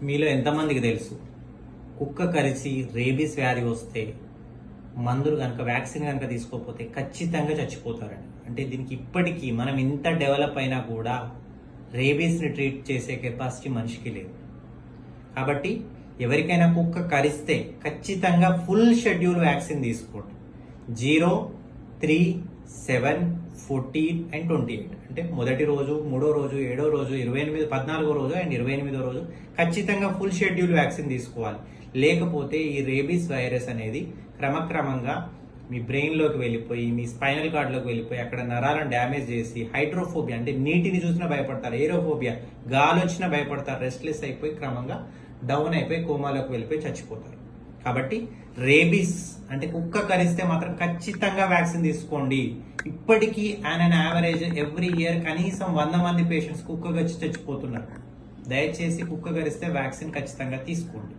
మీలో ఎంతమందికి తెలుసు కుక్క కరిచి రేబీస్ వ్యాధి వస్తే మందులు కనుక వ్యాక్సిన్ కనుక తీసుకోకపోతే ఖచ్చితంగా చచ్చిపోతారండి. అంటే దీనికి ఇప్పటికీ మనం ఇంత డెవలప్ అయినా కూడా రేబీస్ని ట్రీట్ చేసే కెపాసిటీ మనిషికి లేదు. కాబట్టి ఎవరికైనా కుక్క కరిస్తే ఖచ్చితంగా ఫుల్ షెడ్యూల్ వ్యాక్సిన్ తీసుకోండి. 0, 3, 7, 14 అండ్ 28 అంటే మొదటి రోజు, మూడో రోజు, 7వ రోజు, 28, 14వ రోజు అండ్ 28వ రోజు ఖచ్చితంగా ఫుల్ షెడ్యూల్ వ్యాక్సిన్ తీసుకోవాలి. లేకపోతే ఈ రేబీస్ వైరస్ అనేది క్రమక్రమంగా మీ బ్రెయిన్లోకి వెళ్ళిపోయి మీ స్పైనల్ కార్డ్లోకి వెళ్ళిపోయి అక్కడ నరాలను డ్యామేజ్ చేసి హైడ్రోఫోబియా అంటే నీటిని చూసినా భయపడతారు, ఏరోఫోబియా గాలి వచ్చినా భయపడతారు, రెస్ట్లెస్ అయిపోయి క్రమంగా డౌన్ అయిపోయి కోమాలోకి వెళ్ళిపోయి చచ్చిపోతారు. కాబట్టి రేబీస్ అంటే కుక్క కరిస్తే మాత్రం ఖచ్చితంగా వ్యాక్సిన్ తీసుకోండి. ఇప్పటికీ ఆన్ యావరేజ్ ఎవ్రీ ఇయర్ కనీసం 100 మంది పేషెంట్స్ కుక్క కరిచి చచ్చిపోతున్నారు. దయచేసి కుక్క కరిస్తే వ్యాక్సిన్ ఖచ్చితంగా తీసుకోండి.